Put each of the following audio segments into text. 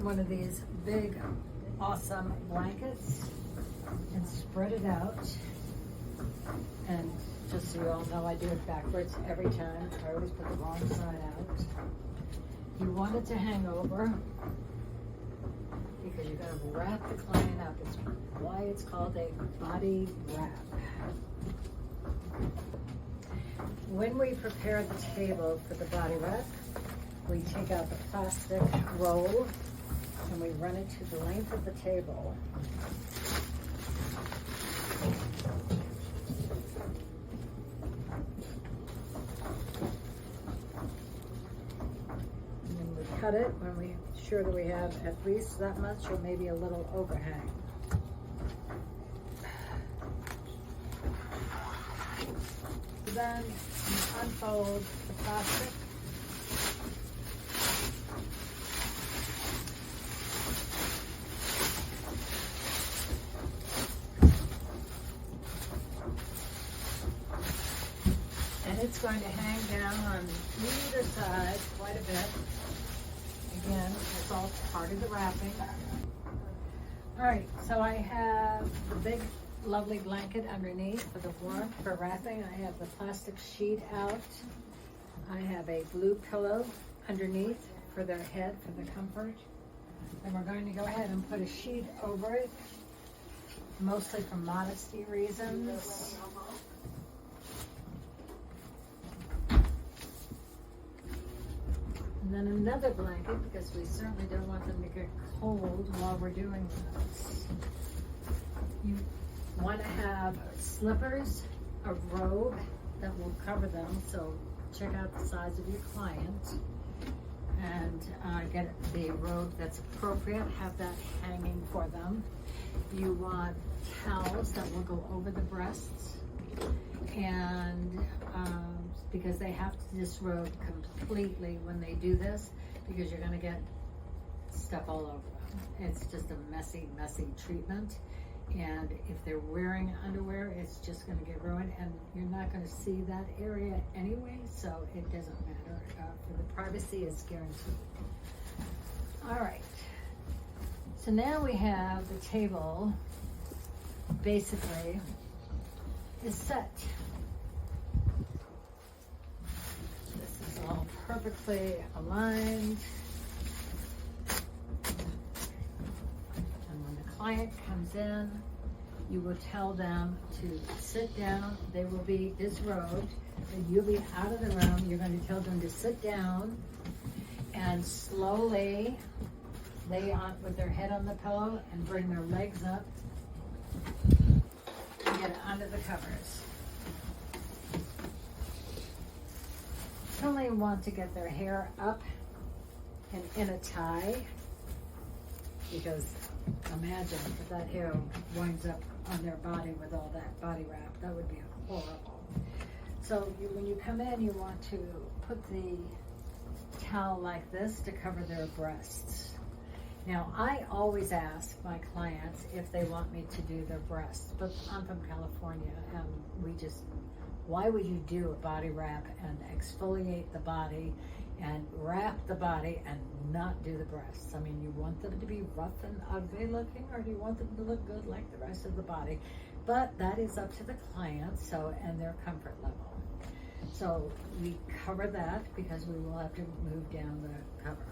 one of these big, awesome blankets and spread it out. And just so you all know, I do it backwards every time. I always put the wrong side out. You want it to hang over because you're going to wrap the client up. It's why it's called a body wrap. When we prepare the table for the body wrap, we take out the plastic roll and we run it to the length of the table. And then we cut it when we're sure that we have at least that much or maybe a little overhang. Then unfold the plastic. And it's going to hang down on either side quite a bit. Again, it's all part of the wrapping. All right, so I have the big lovely blanket underneath for the warmth for wrapping. I have the plastic sheet out. I have a blue pillow underneath for their head, for the comfort. And we're going to go ahead and put a sheet over it, mostly for modesty reasons. And then another blanket because we certainly don't want them to get cold while we're doing this. You want to have slippers, a robe that will cover them, so check out the size of your client and get the robe that's appropriate, have that hanging for them. You want towels that will go over the breasts, and because they have to disrobe completely when they do this, because you're going to get stuff all over them. It's just a messy treatment. And if they're wearing underwear, it's just going to get ruined, and you're not going to see that area anyway, so it doesn't matter. For the privacy is guaranteed. All right. So now we have the table basically is set. This is all perfectly aligned. Client comes in, you will tell them to sit down. They will be disrobed, and you'll be out of the room. You're going to tell them to sit down and slowly lay on with their head on the pillow and bring their legs up and get under the covers. Certainly want to get their hair up and in a tie, because imagine if that hair winds up on their body with all that body wrap. That would be horrible. So when you come in, you want to put the towel like this to cover their breasts. Now, I always ask my clients if they want me to do their breasts, but I'm from California, and why would you do a body wrap and exfoliate the body and wrap the body and not do the breasts? I mean, you want them to be rough and ugly looking, or do you want them to look good like the rest of the body? But that is up to the client, and their comfort level. So we cover that because we will have to move down the cover.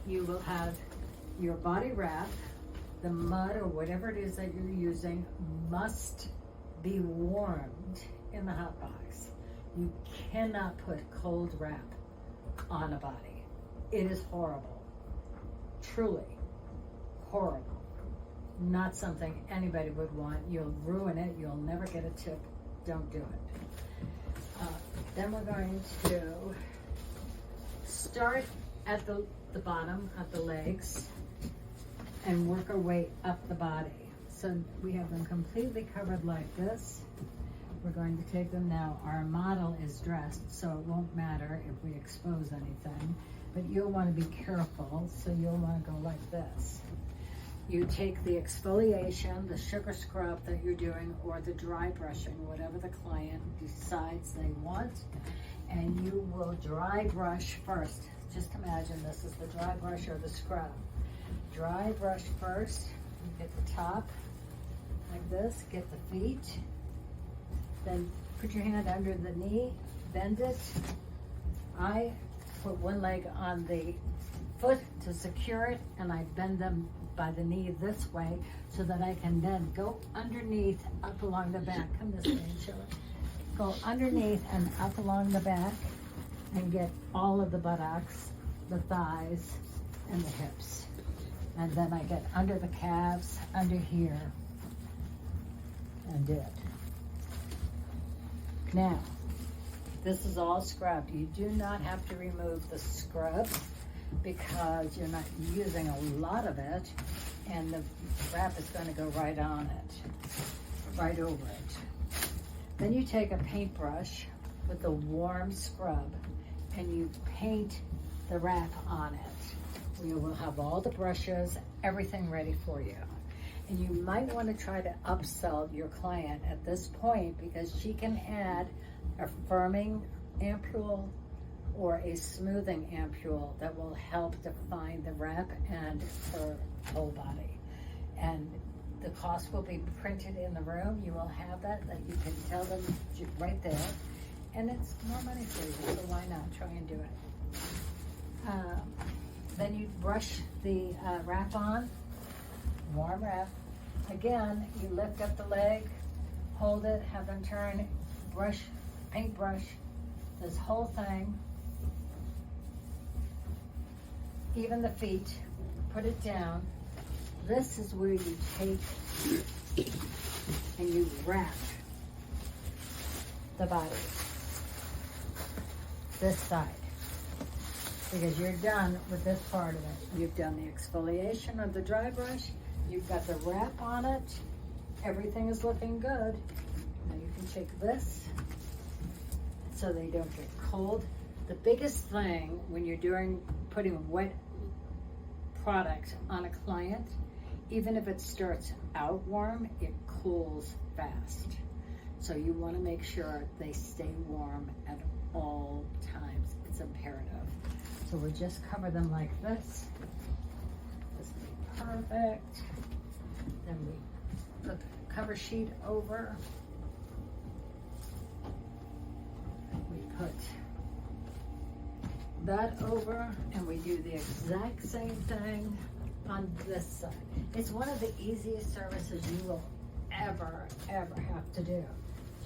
You will have your body wrap. The mud or whatever it is that you're using must be warmed in the hot box. You cannot put cold wrap on a body. It is horrible. Truly horrible. Not something anybody would want. You'll ruin it. You'll never get a tip. Don't do it. Then we're going to start at the bottom, at the legs, and work our way up the body. So we have them completely covered like this. We're going to take them now. Our model is dressed, so it won't matter if we expose anything, but you'll want to be careful, so you'll want to go like this. You take the exfoliation, the sugar scrub that you're doing, or the dry brushing, whatever the client decides they want, and you will dry brush first just imagine this is the dry brush or the scrub. Dry brush first, you get the top like this, get the feet, then put your hand under the knee, bend it. I put one leg on the foot to secure it, and I bend them by the knee this way so that I can then go underneath up along the back. Come this way and show it. Go underneath and up along the back and get all of the buttocks, the thighs, and the hips. And then I get under the calves, under here, and do it. Now, this is all scrubbed. You do not have to remove the scrub because you're not using a lot of it, and the wrap is going to go right on it, right over it. Then you take a paintbrush with a warm scrub and you paint the wrap on it. You will have all the brushes, everything ready for you. And you might want to try to upsell your client at this point because she can add a firming ampule or a smoothing ampule that will help define the wrap and her whole body. And the cost will be printed in the room. You will have that you can tell them right there. And it's more money for you, so why not try and do it? Then you brush the wrap on, warm wrap. Again, you lift up the leg, hold it, have them turn, brush, paintbrush, this whole thing. Even the feet, put it down. This is where you take and you wrap the body, this side, because you're done with this part of it. You've done the exfoliation of the dry brush, you've got the wrap on it, everything is looking good. Now you can take this so they don't get cold. The biggest thing when you're putting wet product on a client, even if it starts out warm, it cools fast. So you want to make sure they stay warm at all times. It's imperative. So we'll just cover them like this. This will be perfect. Then we put the cover sheet over. We put that over, and we do the exact same thing on this side. It's one of the easiest services you will ever have to do.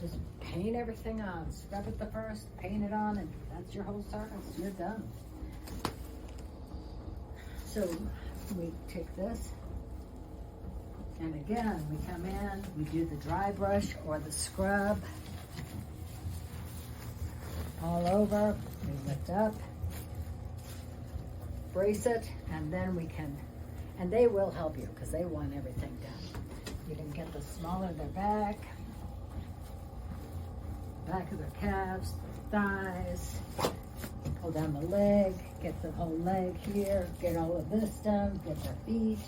Just paint everything on, scrub it the first, paint it on, and that's your whole service. You're done. So we take this, and again, we come in, we do the dry brush or the scrub all over, we lift up, brace it, and then we can, and they will help you because they want everything done. You can get the smaller their back of their calves, their thighs, pull down the leg, get the whole leg here, get all of this done, get their feet.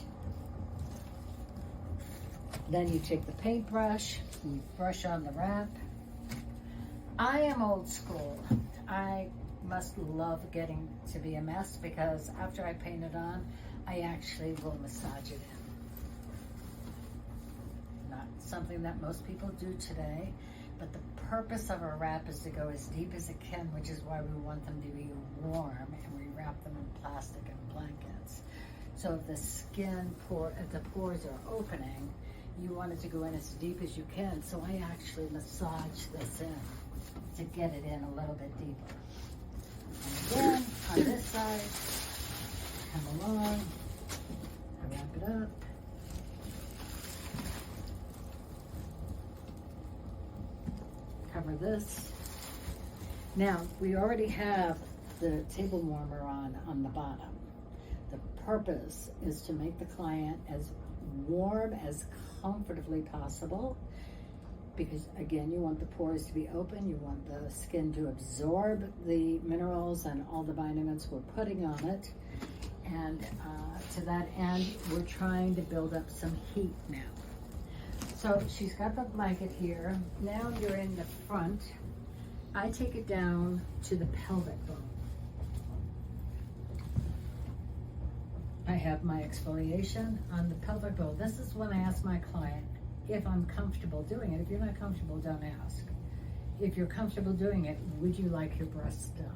Then you take the paintbrush, you brush on the wrap. I am old school. I must love getting to be a mess because after I paint it on, I actually will massage it in. Not something that most people do today, but the purpose of our wrap is to go as deep as it can, which is why we want them to be warm, and we wrap them in plastic and blankets. So if the skin if the pores are opening, you want it to go in as deep as you can. So I actually massage this in to get it in a little bit deeper. And again, on this side, come along, I wrap it up. Cover this. Now, we already have the table warmer on the bottom. The purpose is to make the client as warm as comfortably possible because, again, you want the pores to be open, you want the skin to absorb the minerals and all the vitamins we're putting on it. And to that end, we're trying to build up some heat now. So she's got the blanket here. Now you're in the front. I take it down to the pelvic bone. I have my exfoliation on the pelvic bowl. This is when I ask my client if I'm comfortable doing it. If you're not comfortable, don't ask. If you're comfortable doing it, would you like your breasts done?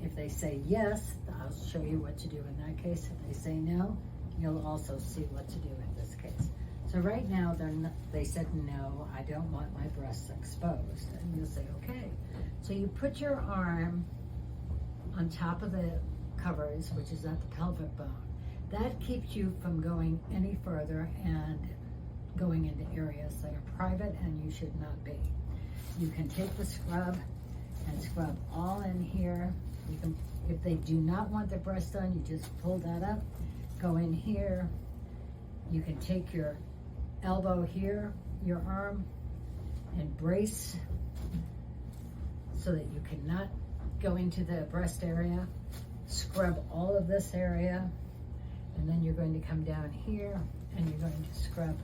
If they say yes, I'll show you what to do in that case. If they say no, you'll also see what to do in this case. So right now, they said no, I don't want my breasts exposed. And you'll say, okay. So you put your arm on top of the covers, which is at the pelvic bone. That keeps you from going any further and going into areas that are private and you should not be. You can take the scrub and scrub all in here. You can, if they do not want their breast done, you just pull that up, go in here. You can take your elbow here, your arm, and brace so that you cannot go into the breast area. Scrub all of this area, and then you're going to come down here and you're going to scrub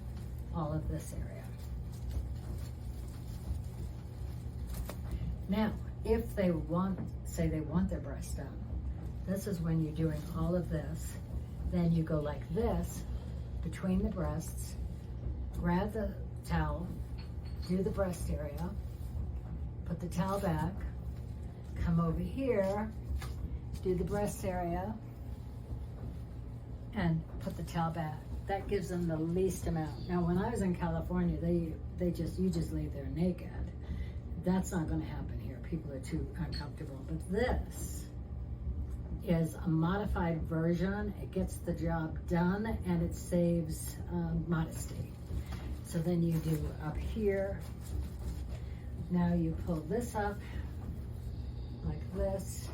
all of this area. Now, if they say they want their breast done, this is when you're doing all of this. Then you go like this between the breasts, grab the towel, do the breast area, put the towel back, come over here, do the breast area, and put the towel back. That gives them the least amount. Now, when I was in California, you just lay there naked. That's not going to happen here. People are too uncomfortable. But this is a modified version. It gets the job done and it saves modesty. So then you do up here. Now you pull this up like this.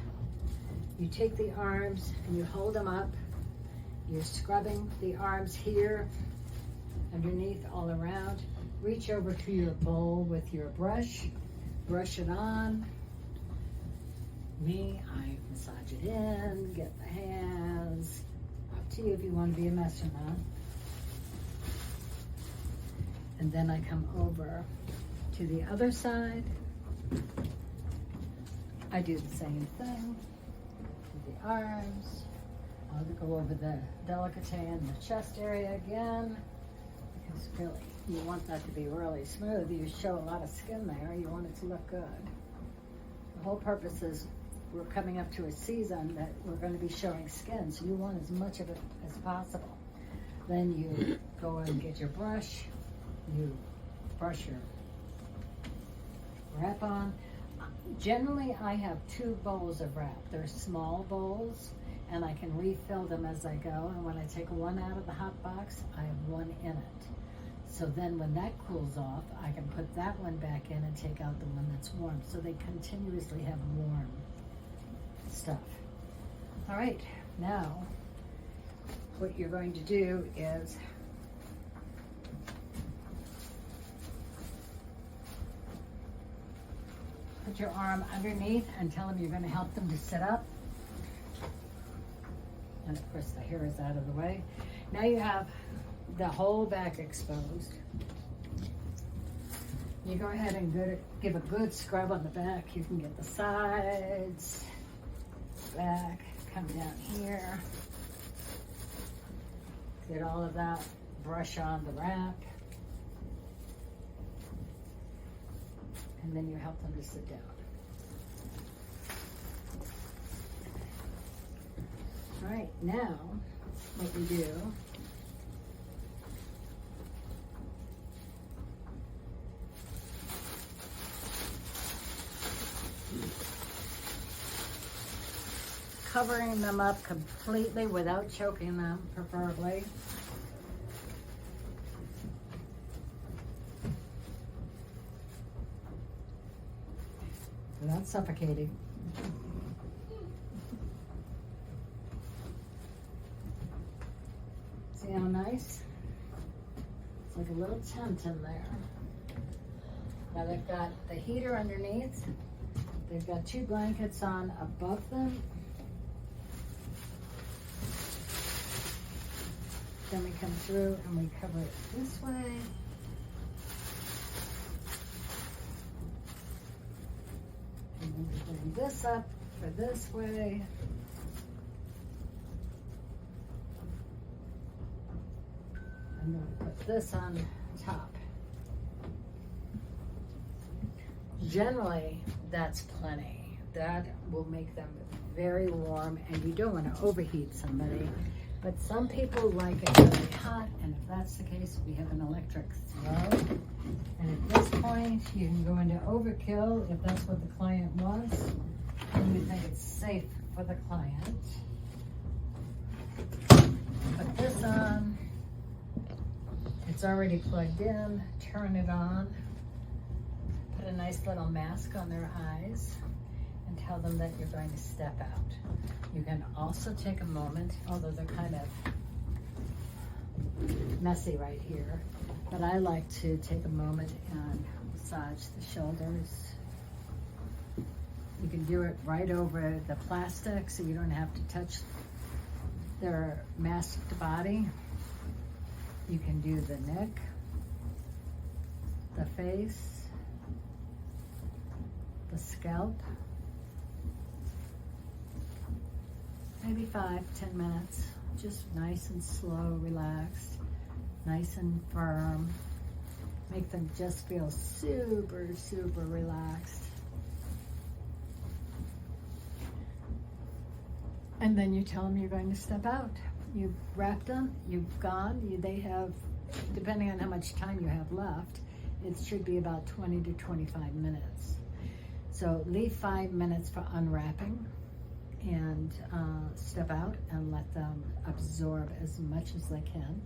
You take the arms and you hold them up. You're scrubbing the arms here, underneath, all around. Reach over to your bowl with your brush. Brush it on. I massage it in, get the hands. Up to you if you want to be a mess or not. And then I come over to the other side. I do the same thing with the arms. I'll go over the décolleté and the chest area again. Because really, you want that to be really smooth. You show a lot of skin there. You want it to look good. The whole purpose is we're coming up to a season that we're going to be showing skin, so you want as much of it as possible. Then you go and get your brush. You brush your wrap on. Generally, I have 2 bowls of wrap. They're small bowls, and I can refill them as I go. And when I take one out of the hot box, I have one in it. So then when that cools off, I can put that one back in and take out the one that's warm. So they continuously have warm stuff. All right, now what you're going to do is put your arm underneath and tell them you're going to help them to sit up. And of course the hair is out of the way. Now you have the whole back exposed. You go ahead and give a good scrub on the back. You can get the sides, back, come down here. Get all of that, brush on the wrap. And then you help them to sit down. All right, now what we do covering them up completely without choking them, preferably. Without suffocating. See how nice? It's like a little tent in there. Now they've got the heater underneath. They've got 2 blankets on above them. Then we come through and we cover it this way. And then we bring this up for this way. I'm going to put this on top. Generally, that's plenty. That will make them very warm, and you don't want to overheat somebody. But some people like it really hot, and if that's the case, we have an electric throw. And at this point, you can go into overkill if that's what the client wants, and you think it's safe for the client. Put this on. It's already plugged in. Turn it on. Put a nice little mask on their eyes and tell them that you're going to step out. You can also take a moment, although they're kind of messy right here, but I like to take a moment and massage the shoulders. You can do it right over the plastic so you don't have to touch their masked body. You can do the neck, the face, the scalp. Maybe 5-10 minutes, just nice and slow, relaxed, nice and firm. Make them just feel super, super relaxed. And then you tell them you're going to step out. You've wrapped them, you've gone, they have, depending on how much time you have left, it should be about 20 to 25 minutes. So leave 5 minutes for unwrapping and step out and let them absorb as much as they can.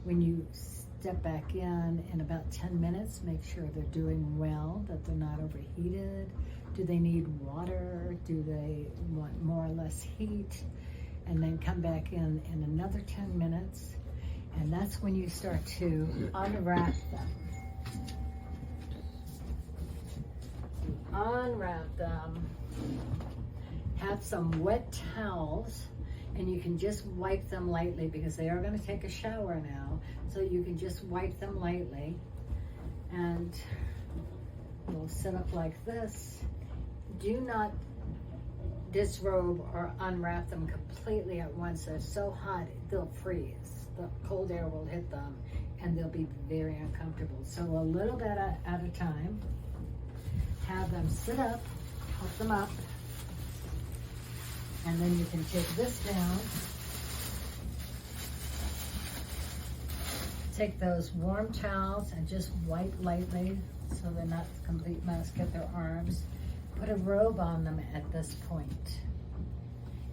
When you step back in about 10 minutes, make sure they're doing well, that they're not overheated. Do they need water? Do they want more or less heat? And then come back in another 10 minutes. And that's when you start to unwrap them. Unwrap them. Have some wet towels, and you can just wipe them lightly because they are going to take a shower now. So you can just wipe them lightly. And we'll sit up like this. Do not disrobe or unwrap them completely at once. They're so hot, they'll freeze. The cold air will hit them and they'll be very uncomfortable. So a little bit at a time. Have them sit up, help them up, and then you can take this down. Take those warm towels and just wipe lightly so they're not a complete mess. Get their arms. Put a robe on them at this point,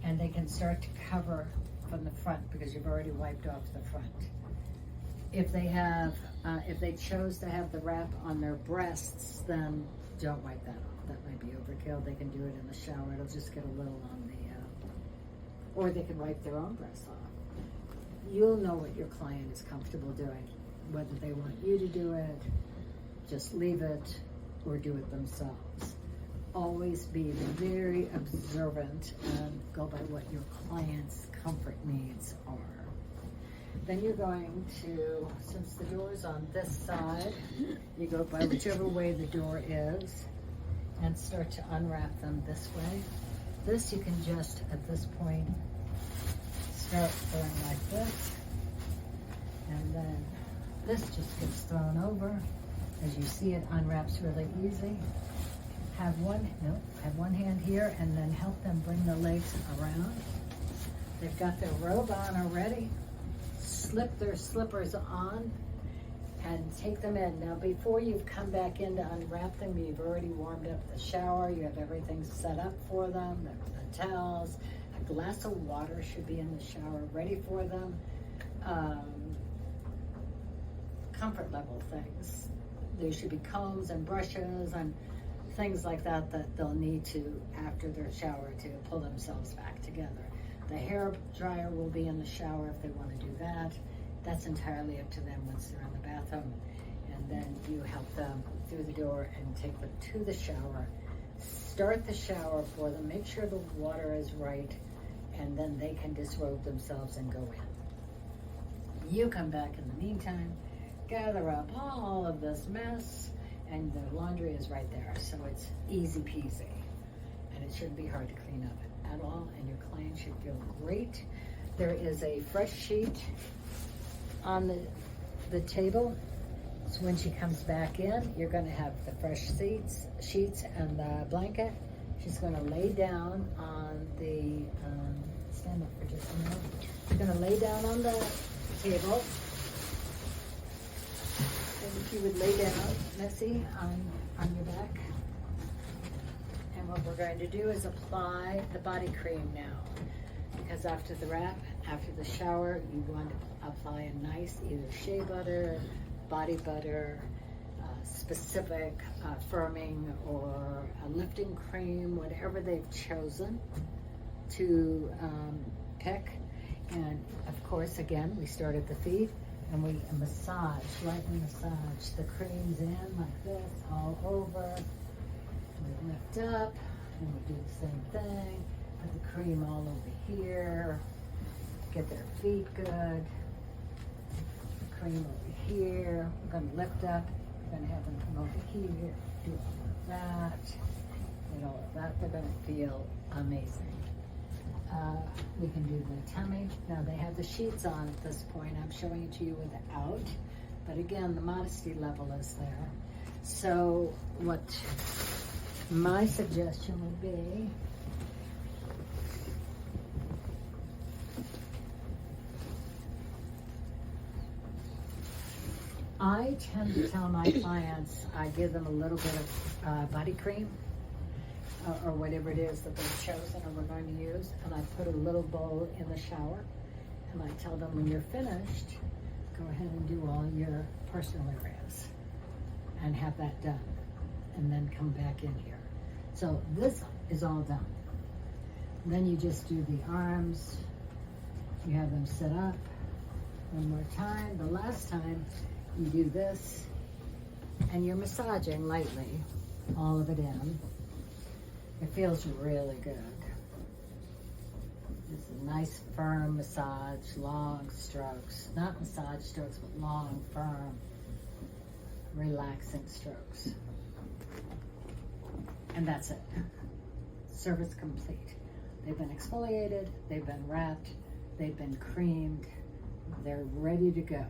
and they can start to cover from the front because you've already wiped off the front. If they have, if they chose to have the wrap on their breasts, then don't wipe that off. That might be overkill. They can do it in the shower. It'll just get a little on the, or they can wipe their own breasts off. You'll know what your client is comfortable doing, whether they want you to do it, just leave it, or do it themselves. Always be very observant and go by what your client's comfort needs are. Then you're going to, since the door's on this side, you go by whichever way the door is and start to unwrap them this way. This you can just, at this point, start going like this. And then this just gets thrown over. As you see, it unwraps really easy. Have one hand here and then help them bring the legs around. They've got their robe on already. Slip their slippers on and take them in. Now before you've come back in to unwrap them, you've already warmed up the shower. You have everything set up for them, the towels. A glass of water should be in the shower ready for them. Comfort level things. There should be combs and brushes and things like that that they'll need to, after their shower, to pull themselves back together. The hair dryer will be in the shower if they want to do that. That's entirely up to them once they're in the bathroom. And then you help them through the door and take them to the shower. Start the shower for them. Make sure the water is right, and then they can disrobe themselves and go in. You come back in the meantime, gather up all of this mess, and the laundry is right there. So it's easy peasy. And it shouldn't be hard to clean up at all, and your client should feel great. There is a fresh sheet on the the table. So when she comes back in, you're gonna have the fresh sheets and the blanket. She's gonna lay down on the, stand up for just a minute. She's gonna lay down on the table. And if you would lay down, Missy, on your back. And what we're going to do is apply the body cream now. Because after the wrap, after the shower, you want to apply a nice either shea butter, body butter, specific firming or a lifting cream, whatever they've chosen to pick. And of course, again, we start at the feet and we massage, lightly massage the creams in like this, all over. We lift up and we do the same thing. Put the cream all over here. Get their feet good. Cream over here. We're going to lift up. We're going to have them come over here. Do all of that. And all of that. They're going to feel amazing. We can do the tummy. Now they have the sheets on at this point. I'm showing it to you without. But again, the modesty level is there. So what my suggestion would be, I tend to tell my clients, I give them a little bit of body cream or whatever it is that they've chosen or we're going to use, and I put a little bowl in the shower, and I tell them when you're finished, go ahead and do all your personal areas and have that done, and then come back in here. So this is all done. Then you just do the arms, you have them sit up one more time. The last time you do this, and you're massaging lightly, all of it in. It feels really good. It's a nice firm massage, long strokes. Not massage strokes, but long, firm, relaxing strokes. And that's it. Service complete. They've been exfoliated, they've been wrapped, they've been creamed, they're ready to go.